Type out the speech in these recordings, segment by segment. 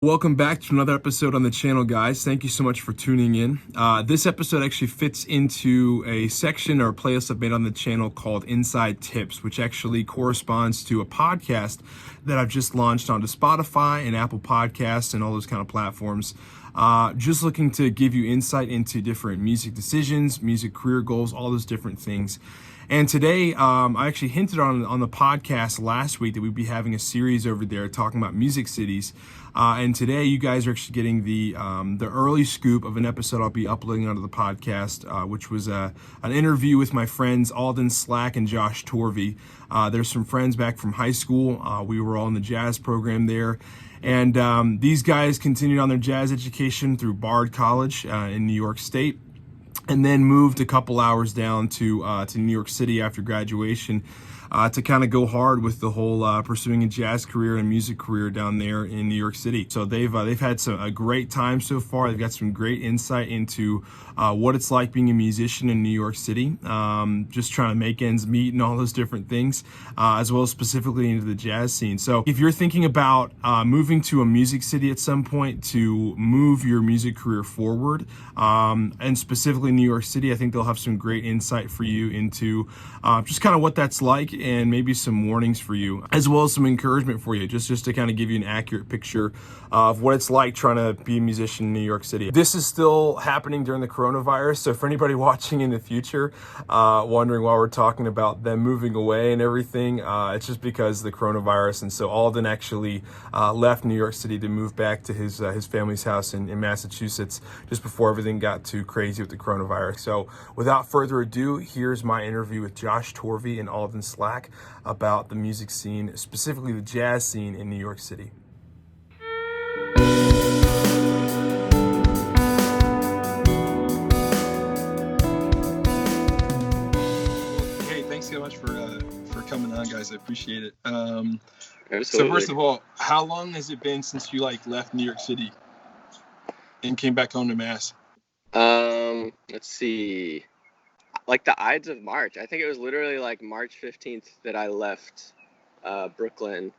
Welcome back to another episode on the channel, guys. Thank you so much for tuning in. This episode actually fits into a section or a playlist I've made on the channel called Inside Tips, which actually corresponds to a podcast that I've just launched onto Spotify and Apple Podcasts and all those kind of platforms. Just looking to give you insight into different music decisions, music career goals, all those different things. And today, I actually hinted on the podcast last week that we'd be having a series over there talking about music cities. And today, you guys are actually getting the early scoop of an episode I'll be uploading onto the podcast, which was an interview with my friends Alden Slack and Josh Torvi. There's some friends back from high school. We were all in the jazz program there. And these guys continued on their jazz education through Bard College in New York State, and then moved a couple hours down to New York City after graduation to kind of go hard with the whole pursuing a jazz career and music career down there in New York City. So they've had a great time so far. They've got some great insight into what it's like being a musician in New York City, just trying to make ends meet and all those different things, as well as specifically into the jazz scene. So if you're thinking about moving to a music city at some point to move your music career forward, and specifically New York City, I think they'll have some great insight for you into just kind of what that's like, and maybe some warnings for you, as well as some encouragement for you, just to kind of give you an accurate picture of what it's like trying to be a musician in New York City. This is still happening during the coronavirus, so for anybody watching in the future, wondering why we're talking about them moving away and everything, it's just because of the coronavirus. And so Alden actually left New York City to move back to his family's house in Massachusetts just before everything got too crazy with the coronavirus. So without further ado, here's my interview with Josh Torvi and Alden Slack about the music scene, specifically the jazz scene in New York City. Hey, thanks so much for coming on, guys. I appreciate it. Absolutely. So first of all, how long has it been since you left New York City and came back home to Mass? Let's see. The Ides of March. I think it was literally March 15th that I left Brooklyn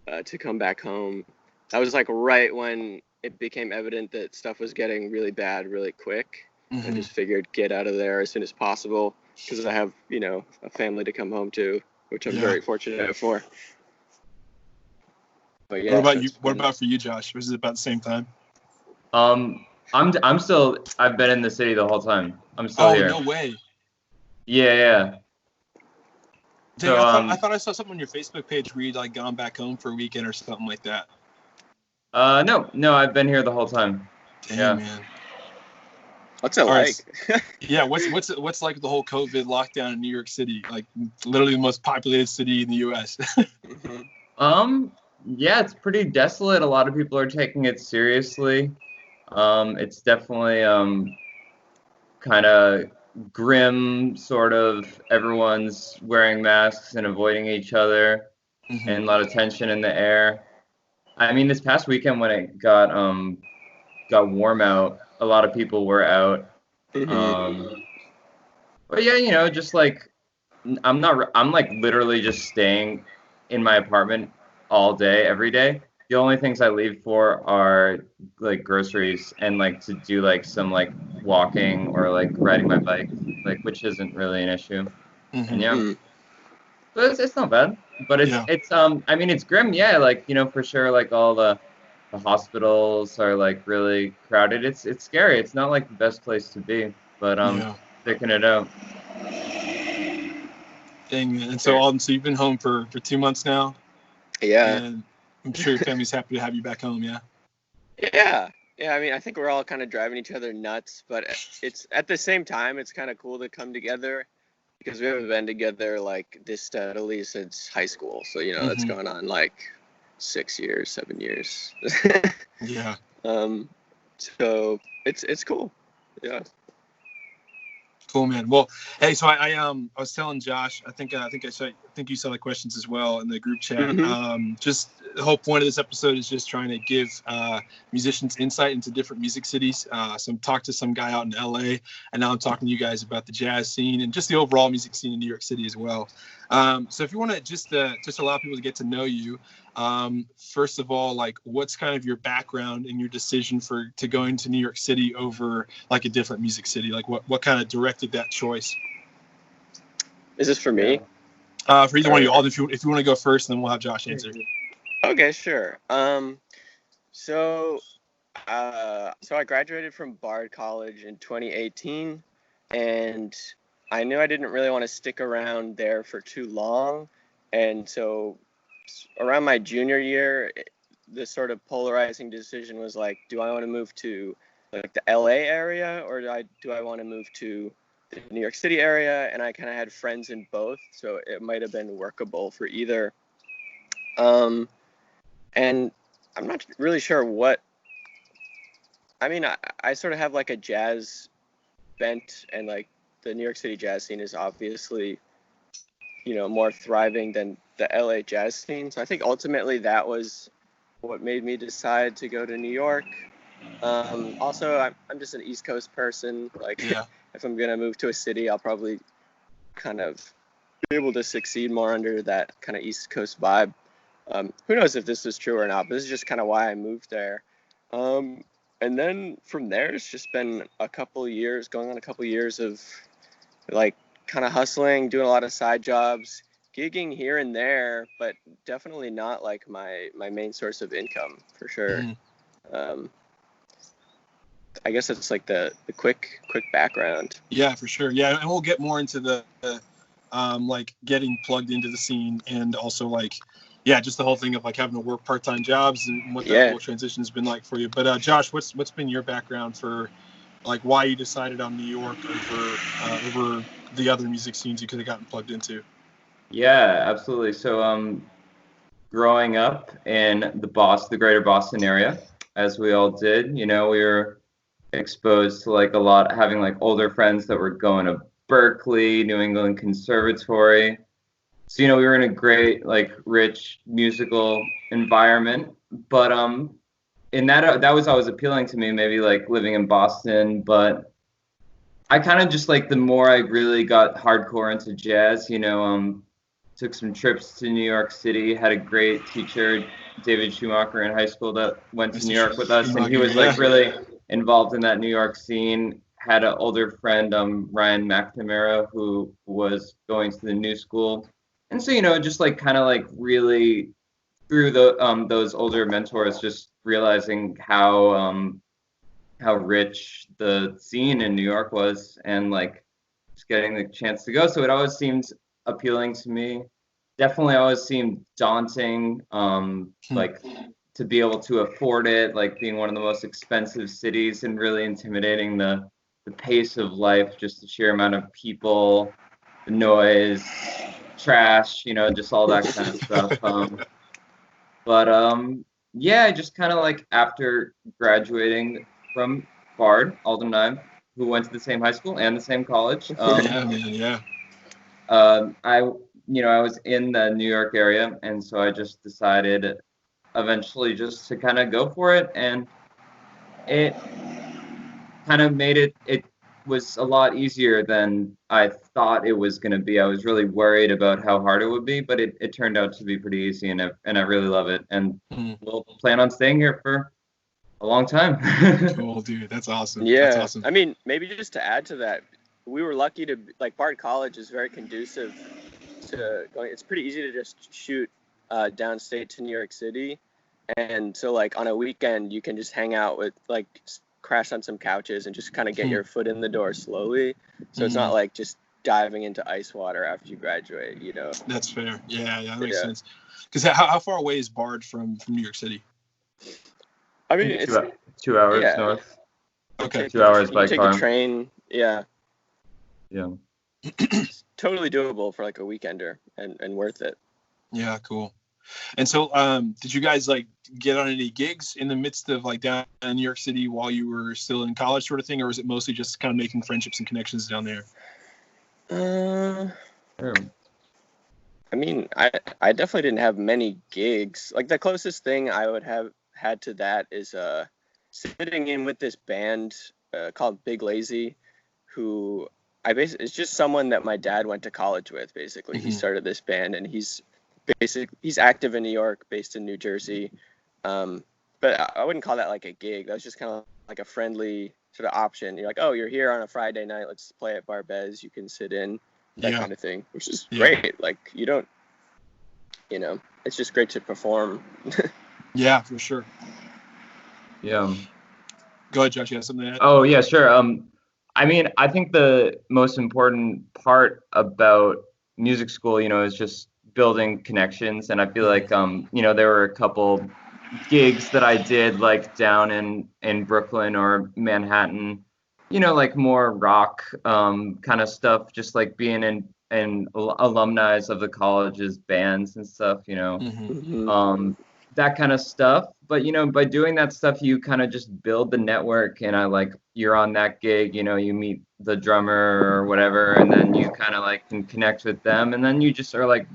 to come back home. That was right when it became evident that stuff was getting really bad really quick. Mm-hmm. I just figured get out of there as soon as possible because I have, a family to come home to, which I'm very fortunate for. But yeah. What about you? What about for you, Josh? Was it about the same time? I'm still. I've been in the city the whole time. I'm still here. Oh, no way. Yeah. Dang, So, I thought I saw something on your Facebook page where you'd gone back home for a weekend or something like that. No, I've been here the whole time. Dang, Yeah. man. What's it like? Yeah, what's like the whole COVID lockdown in New York City? Literally the most populated city in the U.S. Mm-hmm. Yeah, it's pretty desolate. A lot of people are taking it seriously. It's definitely kind of grim, sort of. Everyone's wearing masks and avoiding each other, Mm-hmm. and a lot of tension in the air. I mean, this past weekend when it got warm out, a lot of people were out. Mm-hmm. But yeah, just I'm literally just staying in my apartment all day, every day. The only things I leave for are groceries and to do some walking or riding my bike, which isn't really an issue. Mm-hmm. And yeah, Mm-hmm. but it's not bad. But it's I mean, it's grim. Yeah, for sure. All the hospitals are really crowded. It's scary. It's not the best place to be, but sticking it out. Dang, man. And so Alden, so you've been home for 2 months now? Yeah. And I'm sure your family's happy to have you back home, yeah? Yeah. I mean, I think we're all kind of driving each other nuts, but it's at the same time, it's kind of cool to come together because we haven't been together this steadily since high school. So, that's going on 6 years, 7 years. Yeah. So it's cool. Yeah. Cool, man. Well, hey, so I was telling Josh, I think you saw the questions as well in the group chat. Mm-hmm. Just the whole point of this episode is just trying to give musicians insight into different music cities. So I'm talking to some guy out in LA, and now I'm talking to you guys about the jazz scene and just the overall music scene in New York City as well. So if you want to just allow people to get to know you, First of all, like, what's kind of your background and your decision to going to New York City over like a different music city? Like, what kind of directed that choice? Is this for me? For either one of you, Alden, if you want to go first, then we'll have Josh answer. Okay, sure. So I graduated from Bard College in 2018, and I knew I didn't really want to stick around there for too long. And so around my junior year, the sort of polarizing decision was like, do I want to move to like the LA area, or do I want to move to the New York City area? And I kind of had friends in both, so it might have been workable for either. And I'm not really sure what. I mean, I sort of have like a jazz bent, and like the New York City jazz scene is obviously, more thriving than the LA jazz scene. So I think ultimately that was what made me decide to go to New York. Also, I'm just an East Coast person. Like, if I'm gonna move to a city, I'll probably kind of be able to succeed more under that kind of East Coast vibe. Who knows if this is true or not, but this is just kind of why I moved there. And then from there, it's just been going on a couple years of like kind of hustling, doing a lot of side jobs, gigging here and there, but definitely not like my main source of income for sure. I guess it's like the quick background. Yeah, for sure. Yeah, and we'll get more into the like getting plugged into the scene, and also like, yeah, just the whole thing of like having to work part-time jobs and what that whole transition has been like for you. But Josh, what's been your background for like why you decided on New York over the other music scenes you could have gotten plugged into? Yeah, absolutely. So growing up in the greater Boston area, as we all did, we were exposed to like a lot, having like older friends that were going to Berkeley, New England Conservatory. So, we were in a great, like, rich musical environment. But in that was always appealing to me, maybe like living in Boston. But I kind of just like the more I really got hardcore into jazz, took some trips to New York City, had a great teacher, David Schumacher, in high school that went to New York with us. And he was like really involved in that New York scene. Had an older friend, Ryan McNamara, who was going to the New School. And so, just like kind of like really through those older mentors, just realizing how rich the scene in New York was, and like just getting the chance to go. So it always seemed appealing to me. Definitely always seemed daunting, like to be able to afford it, like being one of the most expensive cities, and really intimidating the pace of life, just the sheer amount of people, the noise, trash, just all that kind of stuff. Yeah, just kind of like after graduating from Bard, Alden and I, who went to the same high school and the same college. I was in the New York area, and so I just decided eventually just to kind of go for it, and it kind of made it was a lot easier than I thought it was going to be. I was really worried about how hard it would be, but it turned out to be pretty easy, and I really love it, and we'll plan on staying here for a long time. Cool, dude. That's awesome. Yeah. That's awesome. I mean, maybe just to add to that, we were lucky to, like, Bard College is very conducive to going. It's pretty easy to just shoot downstate to New York City. And so, like, on a weekend, you can just hang out with, like, crash on some couches and just kind of get your foot in the door slowly. So it's not like just diving into ice water after you graduate, That's fair. Yeah, that makes sense. Because how far away is Bard from New York City? I mean, it's 2 hours north. Okay. 2 hours by car. You take a train. Yeah. Yeah. It's totally doable for like a weekender and worth it. Yeah, cool. And so, did you guys like get on any gigs in the midst of like down in New York City while you were still in college, sort of thing, or was it mostly just kind of making friendships and connections down there? I mean, I definitely didn't have many gigs. Like the closest thing I would have had to that is sitting in with this band called Big Lazy, who it's just someone that my dad went to college with. Basically, he started this band, and he's he's active in New York, based in New Jersey. But I wouldn't call that like a gig. That was just kind of like a friendly sort of option. You're like, oh, you're here on a Friday night. Let's play at Barbez. You can sit in, that kind of thing, which is great. Like, you don't, it's just great to perform. Yeah, for sure. Yeah. Go ahead, Josh. You have something to add? Oh, yeah, sure. I mean, I think the most important part about music school, is just building connections. And I feel like, there were a couple gigs that I did like down in Brooklyn or Manhattan, like more rock kind of stuff, just like being in alumni of the college's bands and stuff, that kind of stuff. But by doing that stuff, you kind of just build the network, and you're on that gig, you meet the drummer or whatever, and then you kind of like can connect with them, and then you just are like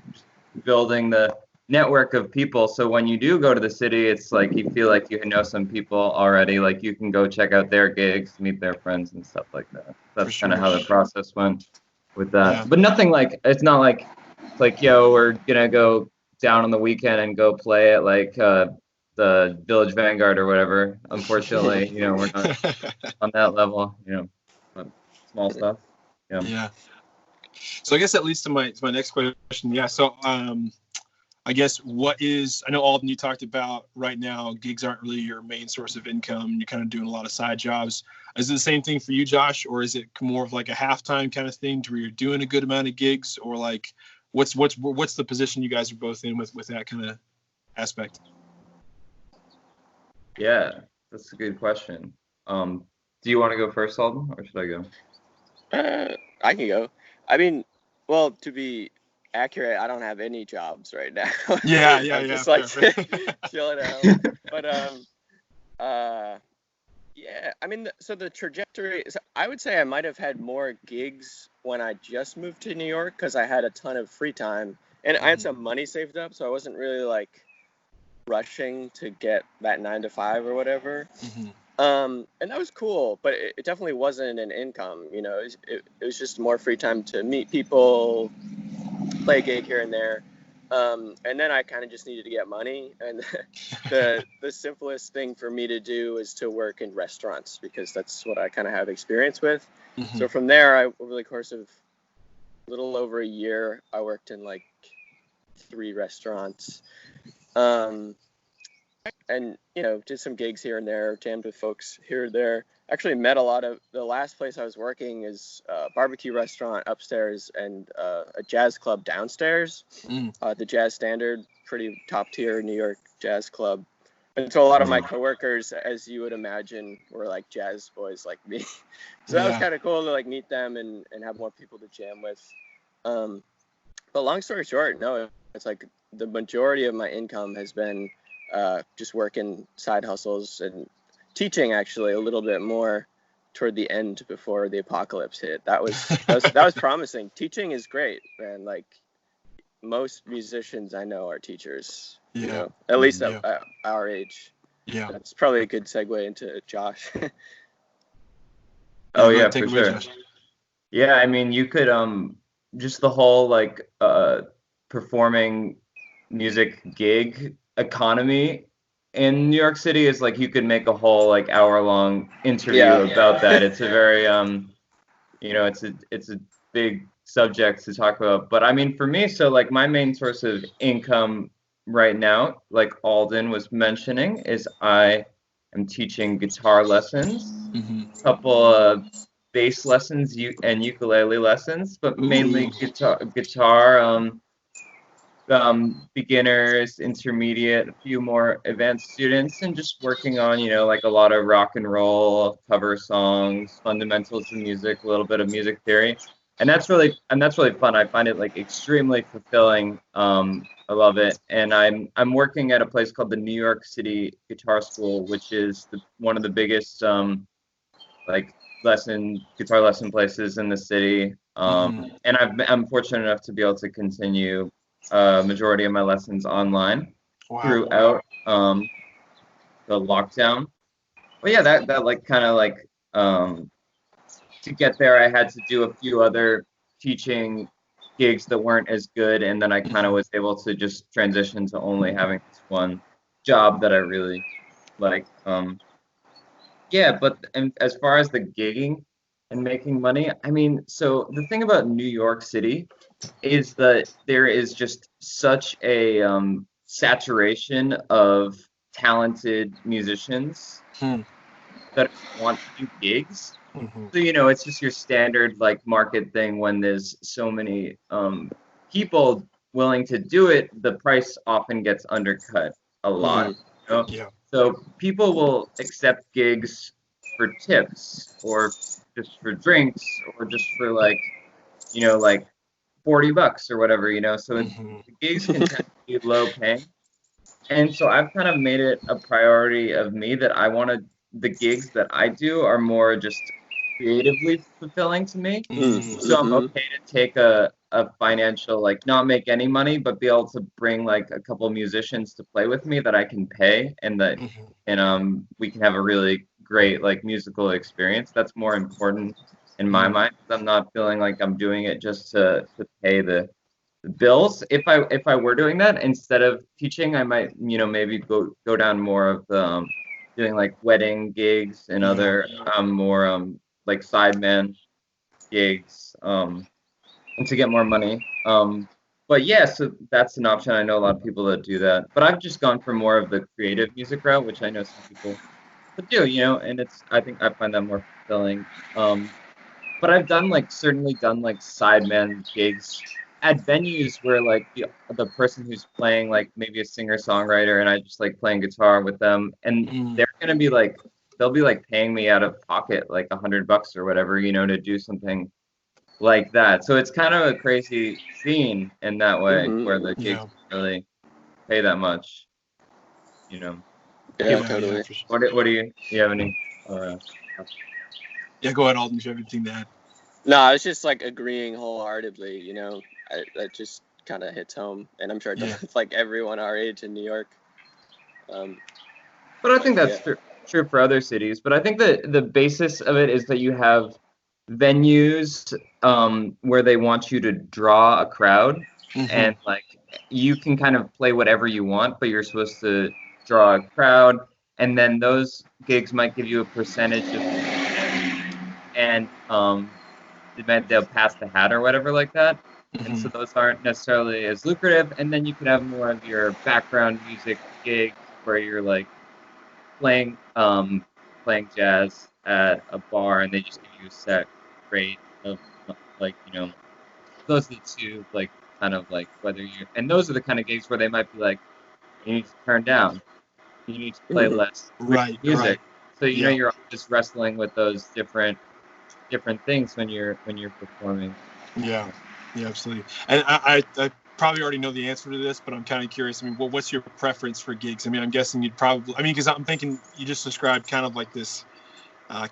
building the network of people. So when you do go to the city, it's like you feel like you know some people already, like you can go check out their gigs, meet their friends and stuff like that. That's kind of how the process went with that. But nothing like, it's not like it's like, yo, we're gonna go down on the weekend and go play at like the Village Vanguard or whatever. Unfortunately, we're not on that level, but small stuff. Yeah. So I guess that leads to my next question. Yeah. So I guess I know, Alden, you talked about right now gigs aren't really your main source of income. You're kind of doing a lot of side jobs. Is it the same thing for you, Josh, or is it more of like a halftime kind of thing to where you're doing a good amount of gigs, or like what's the position you guys are both in with that kind of aspect? Yeah, that's a good question. Do you want to go first, Alden, or should I go? I can go. I mean, well, to be accurate, I don't have any jobs right now. Yeah. Just like chilling at home. But yeah, I mean, so the trajectory is, I would say I might have had more gigs when I just moved to New York because I had a ton of free time and I had some money saved up, so I wasn't really like rushing to get that 9 to 5 or whatever. And that was cool, but it definitely wasn't an income. It was just more free time to meet people, play a gig here and there. And then I kind of just needed to get money. And the simplest thing for me to do is to work in restaurants because that's what I kind of have experience with. So from there, over the course of a little over a year, I worked in like 3 restaurants. And, did some gigs here and there, jammed with folks here and there. Actually met a lot of, the last place I was working is a barbecue restaurant upstairs and a jazz club downstairs. The Jazz Standard, pretty top tier New York jazz club. And so a lot of my coworkers, as you would imagine, were like jazz boys like me. So that was kind of cool to like meet them and have more people to jam with. But long story short, no, it's like the majority of my income has been just working side hustles and teaching, actually a little bit more toward the end before the apocalypse hit. That was promising. Teaching is great, man. Like most musicians I know are teachers. At least at our age. Yeah, that's probably a good segue into Josh. Oh yeah, for sure. Josh. Yeah, I mean, you could just the whole like performing music gig economy in New York City is like you could make a whole like hour-long interview about that. It's a very it's a big subject to talk about. But I mean, for me, so like my main source of income right now, like Alden was mentioning, is I am teaching guitar lessons, a couple of bass lessons and ukulele lessons, but mainly guitar beginners, intermediate, a few more advanced students, and just working on, like a lot of rock and roll, cover songs, fundamentals of music, a little bit of music theory. And that's really fun. I find it like extremely fulfilling. I love it. And I'm working at a place called the New York City Guitar School, which is one of the biggest like guitar lesson places in the city. And I'm fortunate enough to be able to continue majority of my lessons online throughout the lockdown. But yeah, that like kind of like to get there, I had to do a few other teaching gigs that weren't as good, and then I kind of was able to just transition to only having this one job that I really like. Yeah, but and as far as the gigging and making money, I mean, so the thing about New York City is that there is just such a saturation of talented musicians Hmm. that want to do gigs. Mm-hmm. So, it's just your standard like market thing when there's so many people willing to do it, the price often gets undercut a lot. Yeah. So people will accept gigs for tips or just for drinks or just for like, like $40 or whatever, So Mm-hmm. the gigs can tend to be low paying. And so I've kind of made it a priority of me that I want to, the gigs that I do are more just creatively fulfilling to me. So I'm Mm-hmm. okay to take a financial, like not make any money, but be able to bring like a couple musicians to play with me that I can pay and that, Mm-hmm. and we can have a really great like musical experience. That's more important in my mind. I'm not feeling like I'm doing it just to pay the bills. If I were doing that instead of teaching, I might maybe go down more of the doing like wedding gigs and Yeah. other more like sideman gigs and to get more money. But yeah, so that's an option. I know a lot of people that do that, but I've just gone for more of the creative music route, which I know some people that do, and I think I find that more fulfilling. But I've certainly done like sideman gigs at venues where like the person who's playing like maybe a singer-songwriter and I just like playing guitar with them and Mm. they're gonna be like they'll be like paying me out of pocket like $100 or whatever, to do something like that. So it's kind of a crazy scene in that way Mm-hmm. where the gigs Yeah. don't really pay that much, you know. Yeah, People, Yeah. Yeah. totally. For sure. what do you have any uh, Yeah. Go ahead, Alden. Do you have anything to add? No, I was just like agreeing wholeheartedly. That just kind of hits home, and I'm sure it does Yeah. with like everyone our age in New York. But I But think that's yeah. true for other cities. But I think that the basis of it is that you have venues where they want you to draw a crowd, Mm-hmm. and like you can kind of play whatever you want, but you're supposed to draw a crowd, and then those gigs might give you a percentage of, and they'll pass the hat or whatever like that. And Mm-hmm. so those aren't necessarily as lucrative. And then you could have more of your background music gigs where you're like playing jazz at a bar and they just give you a set rate of like those are the two like kind of like whether you and those are the kind of gigs where they might be like you need to turn down, you need to play Mm-hmm. less real Right. music. Right. So Yeah. you're just wrestling with those different things when you're performing. Yeah. Yeah. Absolutely. And I probably already know the answer to this, but I'm kind of curious. I mean, what's your preference for gigs? I mean, I'm guessing you'd probably. I mean, because I'm thinking you just described kind of like this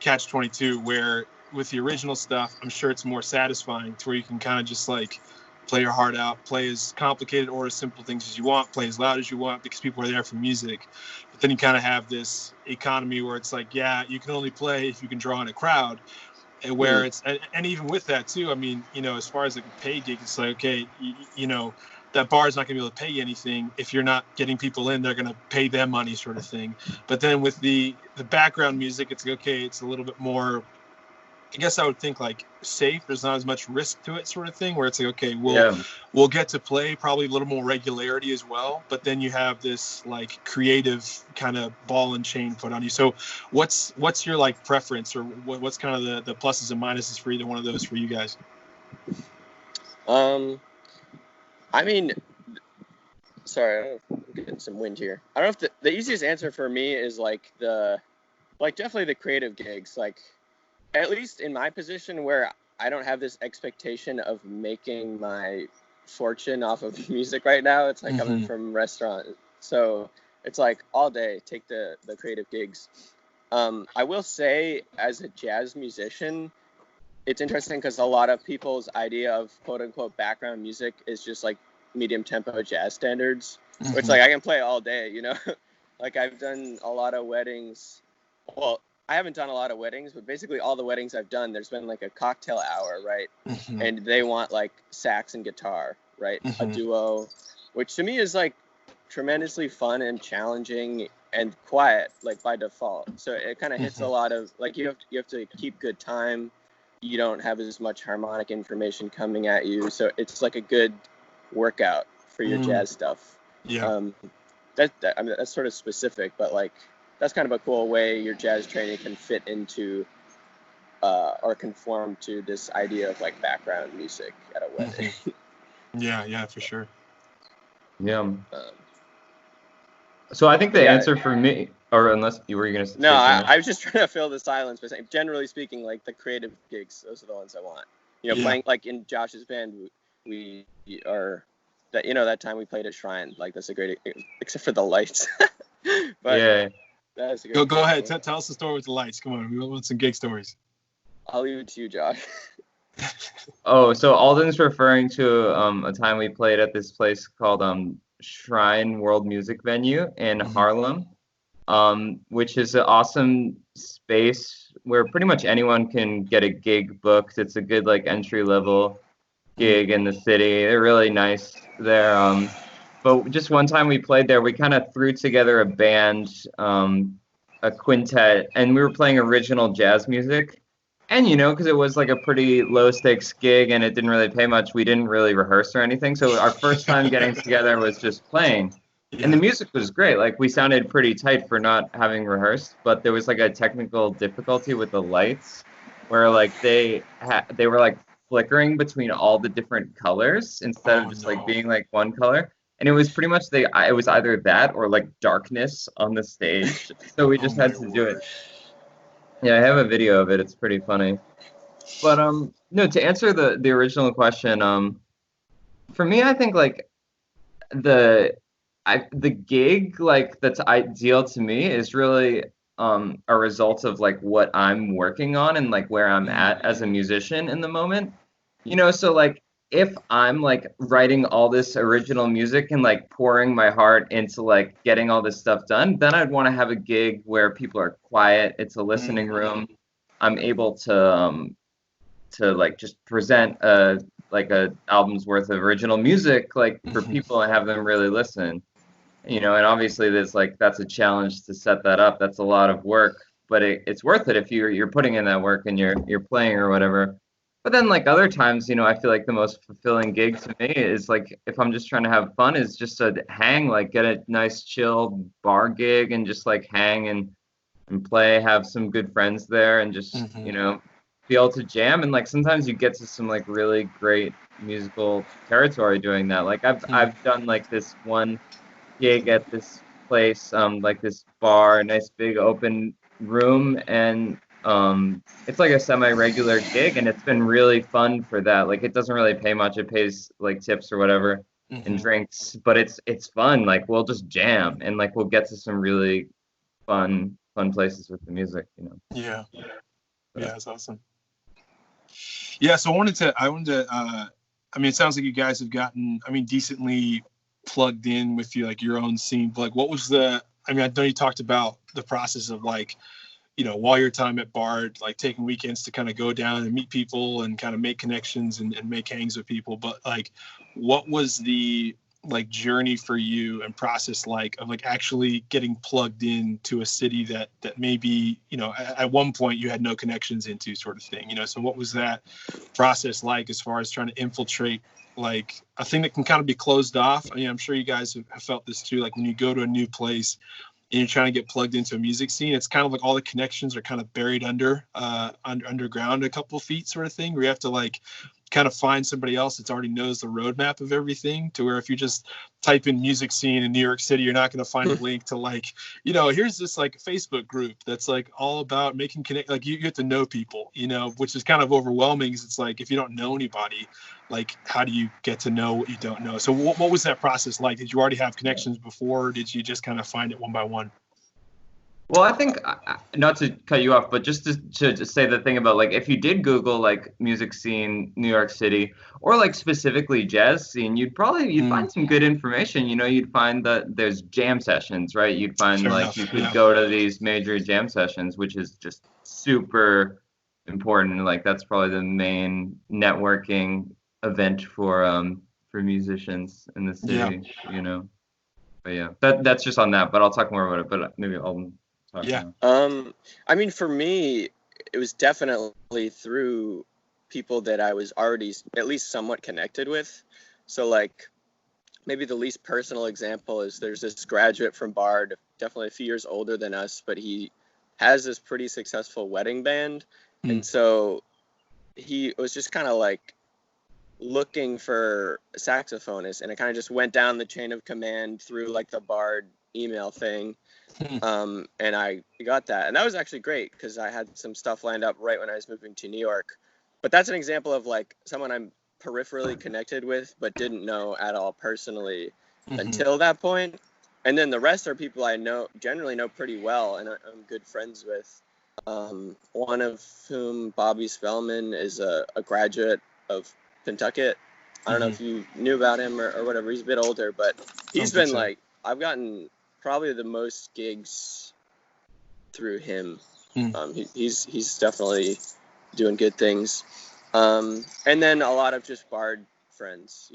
catch-22 where with the original stuff I'm sure it's more satisfying to where you can kind of just like play your heart out, play as complicated or as simple things as you want, play as loud as you want because people are there for music. But then you kind of have this economy where it's like, yeah, you can only play if you can draw in a crowd, and where it's and even with that too, I mean, as far as like a pay gig, it's like, okay, that bar is not going to be able to pay you anything if you're not getting people in. They're going to pay them money, sort of thing. But then with the background music, it's like, okay, it's a little bit more. I guess I would think like safe. There's not as much risk to it, sort of thing. Where it's like, okay, Yeah. we'll get to play probably a little more regularity as well. But then you have this like creative kind of ball and chain put on you. So what's your like preference, or what's kind of the pluses and minuses for either one of those for you guys? I mean, sorry, I don't know if I'm getting some wind here. I don't know if the easiest answer for me is like definitely the creative gigs, like at least in my position where I don't have this expectation of making my fortune off of music right now. It's like coming from restaurant. So it's like all day, take the creative gigs. I will say as a jazz musician, it's interesting because a lot of people's idea of quote unquote background music is just like medium tempo jazz standards, which like I can play all day, Like I've done a lot of weddings. Well, I haven't done a lot of weddings, but basically all the weddings I've done, there's been like a cocktail hour, right? Mm-hmm. And they want like sax and guitar, right? Mm-hmm. A duo, which to me is like tremendously fun and challenging and quiet, like by default. So it kind of hits a lot of like you have to keep good time. You don't have as much harmonic information coming at you, so it's like a good workout for your jazz stuff. Yeah. I mean that's sort of specific, but like that's kind of a cool way your jazz training can fit into or conform to this idea of like background music at a wedding. Yeah, for sure. Yeah. So I think the answer for me, or unless you were going to say no, I was just trying to fill the silence by saying, generally speaking, like the creative gigs, those are the ones I want. You know, playing like in Josh's band, we are that that time we played at Shrine, like that's a great, except for the lights. But yeah. That's a great go ahead. Tell us the story with the lights. Come on, we want some gig stories. I'll leave it to you, Josh. Oh, so Alden's referring to a time we played at this place called Shrine World Music Venue in Harlem, which is an awesome space where pretty much anyone can get a gig booked. It's a good like entry level gig in the city. They're really nice there. But just one time we played there, we kind of threw together a band, a quintet, and we were playing original jazz music. And, because it was like a pretty low stakes gig and it didn't really pay much, we didn't really rehearse or anything. So our first time getting together was just playing. And the music was great. Like we sounded pretty tight for not having rehearsed, but there was like a technical difficulty with the lights where like they were like flickering between all the different colors instead of just like being like one color. And it was pretty much it was either that or like darkness on the stage. So we just had to do it. Yeah, I have a video of it. It's pretty funny. But no, to answer the original question, for me, I think like the gig like that's ideal to me is really a result of like what I'm working on and like where I'm at as a musician in the moment. So like if I'm like writing all this original music and like pouring my heart into like getting all this stuff done, then I'd want to have a gig where people are quiet. It's a listening room. I'm able to like just present a album's worth of original music like for people and have them really listen. And obviously that's a challenge to set that up. That's a lot of work, but it's worth it if you're putting in that work and you're playing or whatever. But then like other times, I feel like the most fulfilling gig to me is like if I'm just trying to have fun is just to hang, like get a nice chill bar gig and just like hang and play, have some good friends there and just, be able to jam. And like sometimes you get to some like really great musical territory doing that. Like I've done like this one gig at this place, like this bar, a nice big open room, and it's like a semi-regular gig, and it's been really fun for that. Like it doesn't really pay much; it pays like tips or whatever and drinks, but it's fun. Like we'll just jam and like we'll get to some really fun places with the music. Yeah, that's awesome. Yeah, so I wanted to. I mean, it sounds like you guys have gotten, decently plugged in with your own scene. But like, what was I know you talked about the process of like, while your time at Bard, like taking weekends to kind of go down and meet people and kind of make connections and make hangs with people. But like, what was the like journey for you and process like of like actually getting plugged into a city that maybe, at one point you had no connections into sort of thing, so what was that process like as far as trying to infiltrate like a thing that can kind of be closed off? I mean, I'm sure you guys have felt this too, like when you go to a new place and you're trying to get plugged into a music scene, it's kind of like all the connections are kind of buried underground a couple feet sort of thing, where you have to like kind of find somebody else that already knows the roadmap of everything, to where if you just type in music scene in New York City, you're not going to find a link to like, here's this like Facebook group that's like all about making connect, like you get to know people, which is kind of overwhelming, because it's like if you don't know anybody, like how do you get to know what you don't know? So what was that process like? Did you already have connections before, or did you just kind of find it one by one? Well, I think not to cut you off, but just to say the thing about like if you did Google like music scene New York City or like specifically jazz scene, you'd Mm, find some good information. You'd find that there's jam sessions, right? You'd find fair like you enough. could Yeah. go to these major jam sessions, which is just super important. Like that's probably the main networking event for musicians in the Yeah. city, you know. But yeah, that's just on that. But I'll talk more about it. But maybe I'll talk Yeah. now. I mean, for me, it was definitely through people that I was already at least somewhat connected with. So, like, maybe the least personal example is there's this graduate from Bard, definitely a few years older than us, but he has this pretty successful wedding band. Mm. And so he was just kind of like looking for a saxophonist, and I kind of just went down the chain of command through like the Bard email thing. And I got that, and that was actually great because I had some stuff lined up right when I was moving to New York. But that's an example of like someone I'm peripherally connected with but didn't know at all personally until that point. And then the rest are people I generally know pretty well and I'm good friends with. One of whom, Bobby Spellman, is a graduate of Pentucket. I don't know if you knew about him or whatever. He's a bit older, but he's been like, I've gotten probably the most gigs through him. He's definitely doing good things. And then a lot of just Bard friends,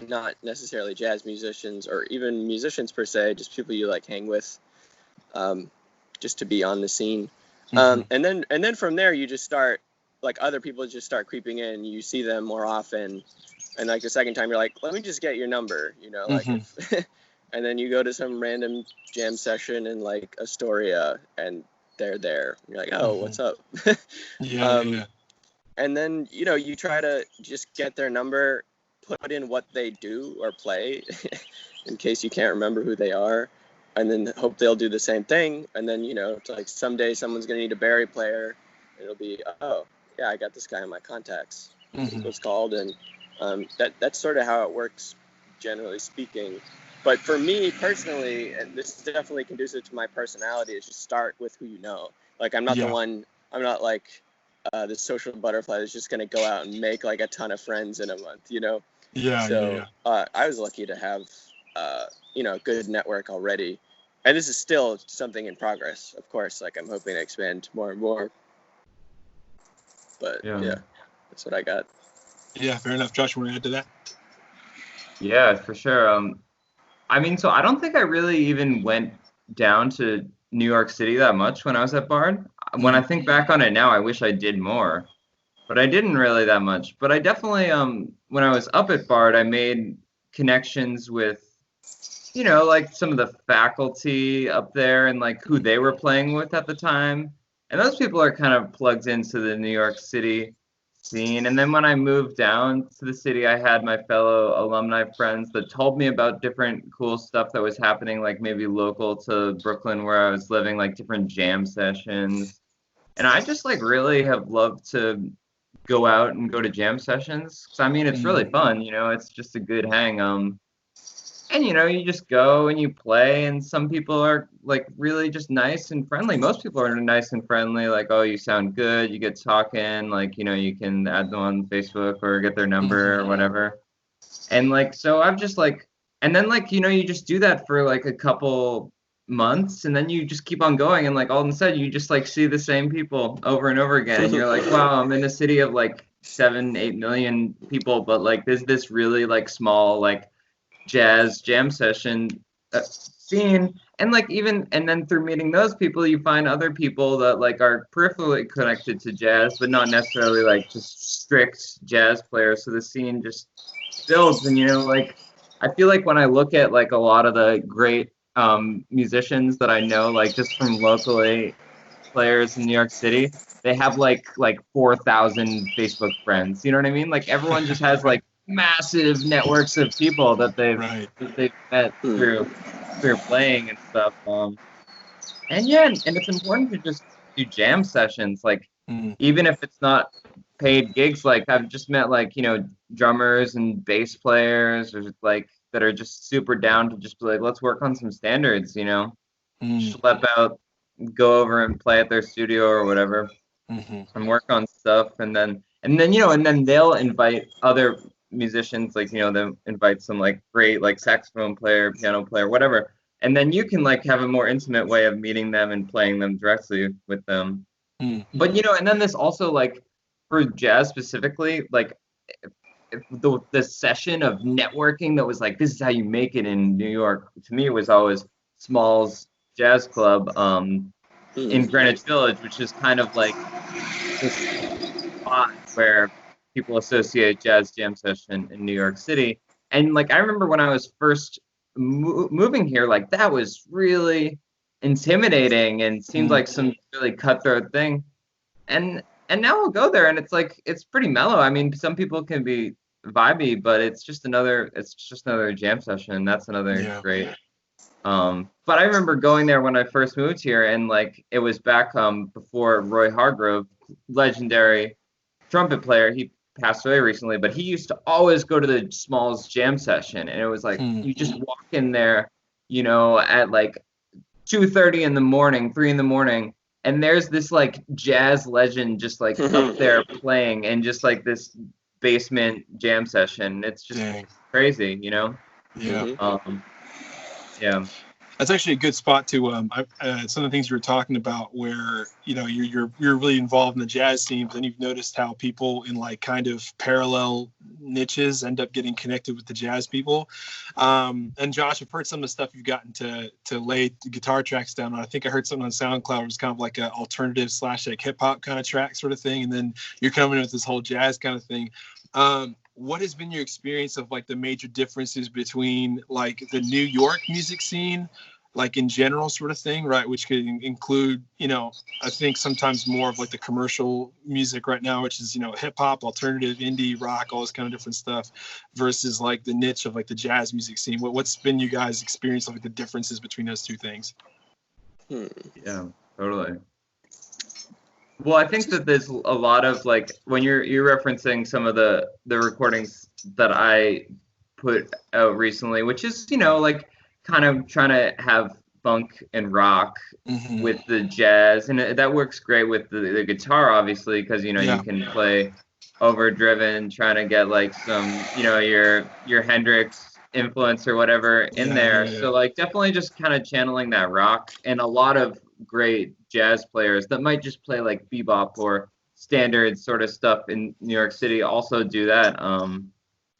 not necessarily jazz musicians or even musicians per se, just people you like hang with, just to be on the scene. And then from there you just start, like, other people just start creeping in. You see them more often, and like the second time you're like, let me just get your number, like and then you go to some random jam session in like Astoria and they're there. You're like, oh, what's up? Yeah. And then you try to just get their number, put in what they do or play in case you can't remember who they are, and then hope they'll do the same thing. And then it's like someday someone's gonna need a Barry player, and it'll be, oh yeah, I got this guy in my contacts. This is what's called. And that's sort of how it works, generally speaking. But for me personally, and this is definitely conducive to my personality, is just start with who you know. Like, I'm not I'm not like the social butterfly that's just going to go out and make like a ton of friends in a month, So I was lucky to have, a good network already. And this is still something in progress, of course. Like, I'm hoping to expand more and more. But yeah, that's what I got. Yeah, fair enough. Josh, you want to add to that? Yeah, for sure. I mean, so I don't think I really even went down to New York City that much when I was at Bard. When I think back on it now, I wish I did more, but I didn't really that much. But I definitely, when I was up at Bard, I made connections with, like some of the faculty up there and like who they were playing with at the time. And those people are kind of plugged into the New York City scene. And then when I moved down to the city, I had my fellow alumni friends that told me about different cool stuff that was happening, like maybe local to Brooklyn where I was living, like different jam sessions. And I just like really have loved to go out and go to jam sessions. 'Cause, I mean, it's really fun, it's just a good hang. And you just go and you play, and some people are like really just nice and friendly. Most people are nice and friendly, like, oh, you sound good, you get talking, like, you can add them on Facebook or get their number or whatever. And like, so I've just like, and then like, you just do that for like a couple months, and then you just keep on going, and like all of a sudden you just like see the same people over and over again, and you're like, wow, I'm in a city of like 7-8 million people, but like there's this really like small like jazz jam session scene. And like and then through meeting those people, you find other people that like are peripherally connected to jazz but not necessarily like just strict jazz players, so the scene just builds. And like I feel like when I look at like a lot of the great musicians that I know, like just from locally players in New York City, they have like 4,000 Facebook friends. You know what I mean? Like everyone just has like massive networks of people that they've met through playing and stuff. And it's important to just do jam sessions, like even if it's not paid gigs. Like I've just met like drummers and bass players or like that are just super down to just be like, let's work on some standards. schlep out, go over and play at their studio or whatever, and work on stuff, and then they'll invite other musicians, like they'll invite some like great like saxophone player, piano player, whatever, and then you can like have a more intimate way of meeting them and playing them directly with them. But and then this also, like, for jazz specifically, like the session of networking that was like, this is how you make it in New York. To me, it was always Small's Jazz Club in Greenwich Village, which is kind of like this spot where people associate jazz jam session in New York City. And like I remember when I was first moving here, like that was really intimidating and seemed like some really cutthroat thing. And now we'll go there, and it's like it's pretty mellow. I mean, some people can be vibey, but it's just another jam session. That's another great. But I remember going there when I first moved here, and like it was back before Roy Hargrove, legendary trumpet player. He passed away recently, but he used to always go to the Smalls jam session, and it was like you just walk in there, at like 2:30 in the morning, 3 in the morning. And there's this like jazz legend just like up there playing, and just like this basement jam session. It's just crazy, Yeah. Yeah. That's actually a good spot to some of the things you were talking about, where you're really involved in the jazz scene, but then you've noticed how people in like kind of parallel niches end up getting connected with the jazz people. And Josh, I've heard some of the stuff you've gotten to lay the guitar tracks down on. I think I heard something on SoundCloud. It was kind of like an alternative / like hip hop kind of track sort of thing, and then you're coming in with this whole jazz kind of thing. What has been your experience of like the major differences between like the New York music scene, like in general sort of thing, right? Which could include, I think sometimes more of like the commercial music right now, which is, hip hop, alternative, indie, rock, all this kind of different stuff, versus like the niche of like the jazz music scene. What's been you guys' experience of like the differences between those two things? Yeah, totally. Well, I think that there's a lot of like when you're referencing some of the recordings that I put out recently, which is like kind of trying to have funk and rock with the jazz, and that works great with the guitar, obviously, because you can play overdriven, trying to get like some your Hendrix influence or whatever in there. So like definitely just kind of channeling that rock, and a lot of great jazz players that might just play like bebop or standard sort of stuff in New York City also do that.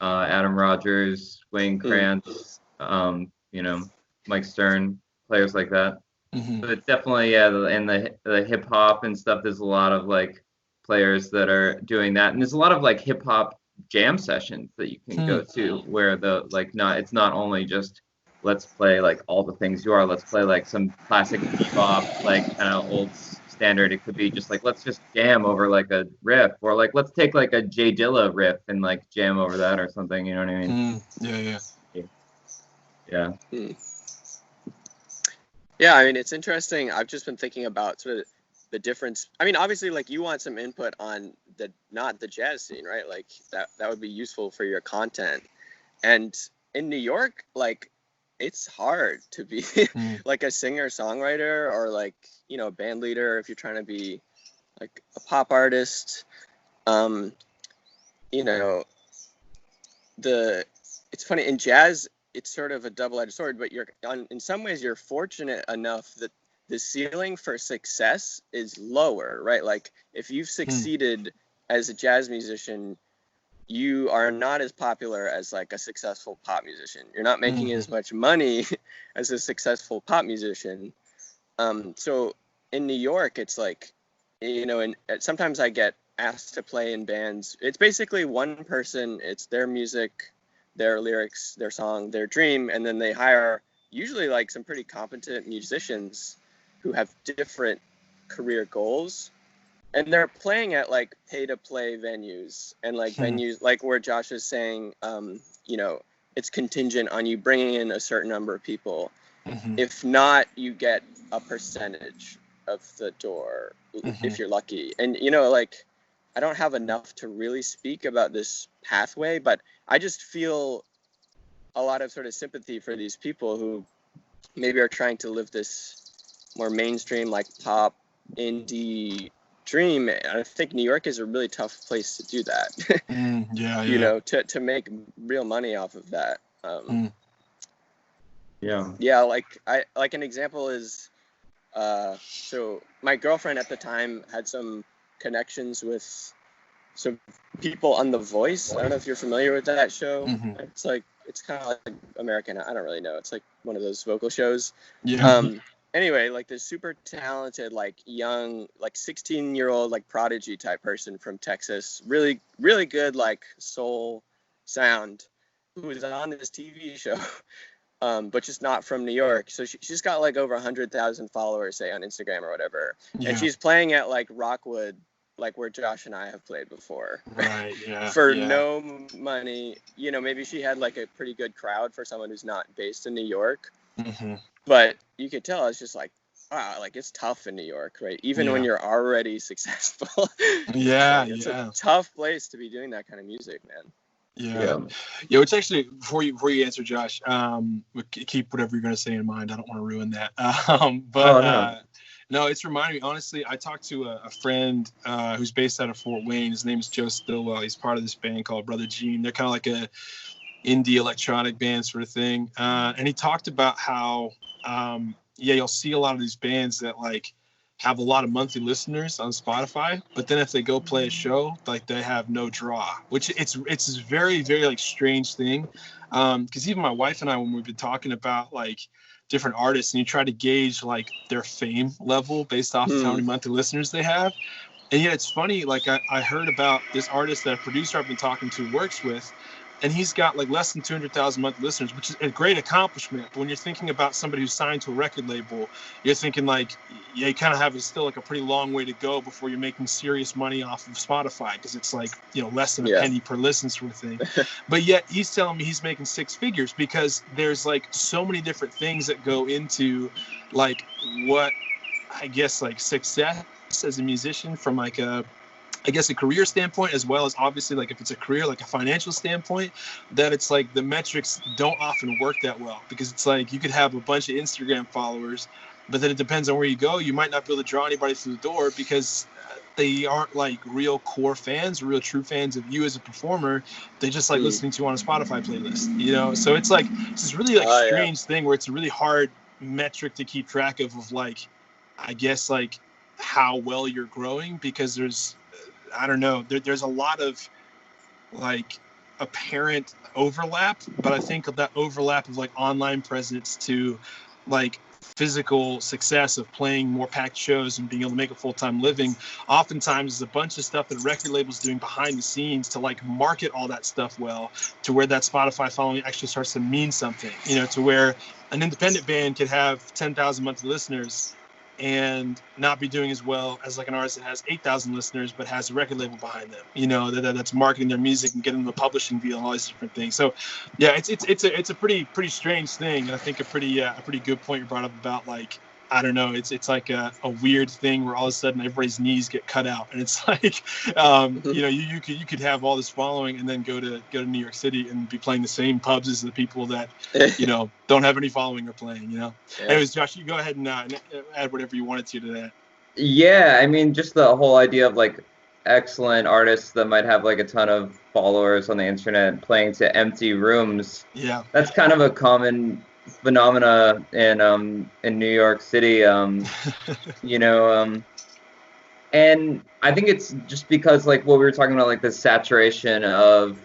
Adam Rogers, Wayne Krantz, Mike Stern, players like that. So it's definitely and the hip hop and stuff. There's a lot of like players that are doing that, and there's a lot of like hip hop jam sessions that you can go to where it's not only just let's play like all the things you are. Let's play like some classic bebop, like kind of old standard. It could be just like let's just jam over like a riff, or like let's take like a Jay Dilla riff and like jam over that or something. You know what I mean? Yeah. Yeah, I mean it's interesting. I've just been thinking about sort of the difference. I mean, obviously, like you want some input on not the jazz scene, right? Like that would be useful for your content. And in New York, like it's hard to be like a singer-songwriter or like, a band leader if you're trying to be like a pop artist. It's funny in jazz, it's sort of a double-edged sword, but in some ways you're fortunate enough that the ceiling for success is lower, right? Like if you've succeeded as a jazz musician, you are not as popular as like a successful pop musician. You're not making as much money as a successful pop musician. So in New York, it's like, and sometimes I get asked to play in bands. It's basically one person, it's their music, their lyrics, their song, their dream, and then they hire usually like some pretty competent musicians who have different career goals. And they're playing at like pay-to-play venues, and like venues like where Josh is saying, it's contingent on you bringing in a certain number of people. If not, you get a percentage of the door if you're lucky. And like I don't have enough to really speak about this pathway, but I just feel a lot of sort of sympathy for these people who maybe are trying to live this more mainstream, like pop, indie dream. I think New York is a really tough place to do that. Yeah. You know, to make real money off of that. Yeah, like an example is, so my girlfriend at the time had some connections with some people on The Voice. I don't know if you're familiar with that show. It's like, it's kind of like American. I don't really know. It's like one of those vocal shows. Yeah. Anyway, like this super talented, like young, like 16-year-old, like prodigy type person from Texas, really, really good, like soul sound, who was on this TV show, but just not from New York. So she's got like over 100,000 followers, say, on Instagram or whatever. Yeah. And she's playing at like Rockwood, like where Josh and I have played before. Right. Yeah. For no money. You know, maybe she had like a pretty good crowd for someone who's not based in New York. But you could tell it's just like, wow, like it's tough in New York, right? Even when you're already successful. It's a tough place to be doing that kind of music, man. Yeah, it's actually, before you answer, Josh, keep whatever you're going to say in mind. I don't want to ruin that. No, it's reminding me, honestly, I talked to a friend who's based out of Fort Wayne. His name is Joe Stillwell. He's part of this band called Brother Gene. They're kind of like a indie electronic band sort of thing. And he talked about how, you'll see a lot of these bands that like have a lot of monthly listeners on Spotify, but then if they go play a show, like they have no draw, which it's a very, very like strange thing. Because even my wife and I, when we've been talking about like different artists, and you try to gauge like their fame level based off of how many monthly listeners they have. And yet it's funny, like I heard about this artist that a producer I've been talking to works with, and he's got like less than 200,000 monthly listeners, which is a great accomplishment. But when you're thinking about somebody who's signed to a record label, you're thinking like, you kind of have still like a pretty long way to go before you're making serious money off of Spotify, because it's like, less than a penny per listen sort of thing. But yet he's telling me he's making six figures, because there's like so many different things that go into like what I guess like success as a musician from like a career standpoint, as well as obviously like if it's a career, like a financial standpoint, that it's like the metrics don't often work that well, because it's like you could have a bunch of Instagram followers, but then it depends on where you go. You might not be able to draw anybody through the door because they aren't like real core fans, real true fans of you as a performer. They just like listening to you on a Spotify playlist, So it's like this really like strange thing where it's a really hard metric to keep track of like, I guess like how well you're growing, because there's, I don't know, there's a lot of like apparent overlap, but I think that overlap of like online presence to like physical success of playing more packed shows and being able to make a full-time living oftentimes is a bunch of stuff that record labels doing behind the scenes to like market all that stuff well, to where that Spotify following actually starts to mean something, to where an independent band could have 10,000 monthly listeners and not be doing as well as like an artist that has 8,000 listeners but has a record label behind them, that's marketing their music and getting them a publishing deal and all these different things. So yeah, it's a pretty strange thing, and I think a pretty good point you brought up about like, I don't know, it's like a weird thing where all of a sudden everybody's knees get cut out, and it's like you could have all this following and then go to New York City and be playing the same pubs as the people that don't have any following or playing. Anyways, Josh, you go ahead and add whatever you wanted to that. Yeah, I mean, just the whole idea of like excellent artists that might have like a ton of followers on the internet playing to empty rooms. Yeah, that's kind of a common phenomena in New York City, and I think it's just because like what we were talking about, like the saturation of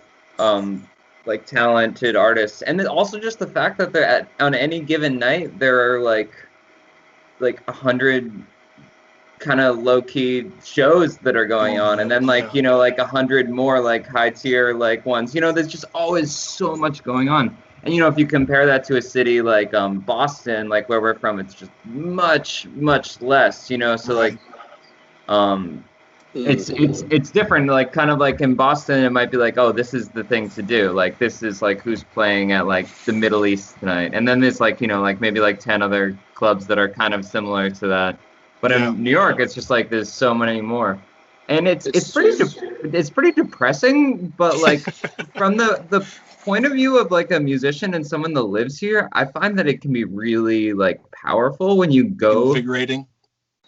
like talented artists, and then also just the fact that they're on any given night there are like 100 kind of low-key shows that are going on, and then like 100 more like high tier like ones. There's just always so much going on. And if you compare that to a city like Boston, like where we're from, it's just much less. So like it's different. Like kind of like in Boston, it might be like, oh, this is the thing to do. Like this is like who's playing at like the Middle East tonight, and then there's like like maybe like 10 other clubs that are kind of similar to that. But in New York, it's just like there's so many more, and it's pretty depressing. But like from the point of view of like a musician and someone that lives here, I find that it can be really like powerful when you go. Invigorating.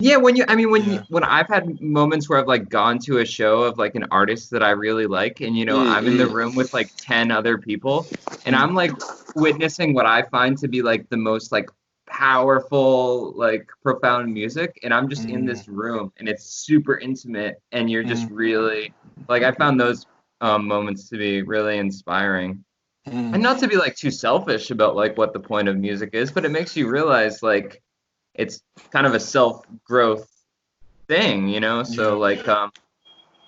Yeah, when I've had moments where I've like gone to a show of like an artist that I really like, and I'm in the room with like 10 other people, and I'm like witnessing what I find to be like the most like powerful, like profound music, and I'm just in this room, and it's super intimate, and you're just really like, I found those moments to be really inspiring. And not to be like too selfish about like what the point of music is, but it makes you realize like it's kind of a self-growth thing, So like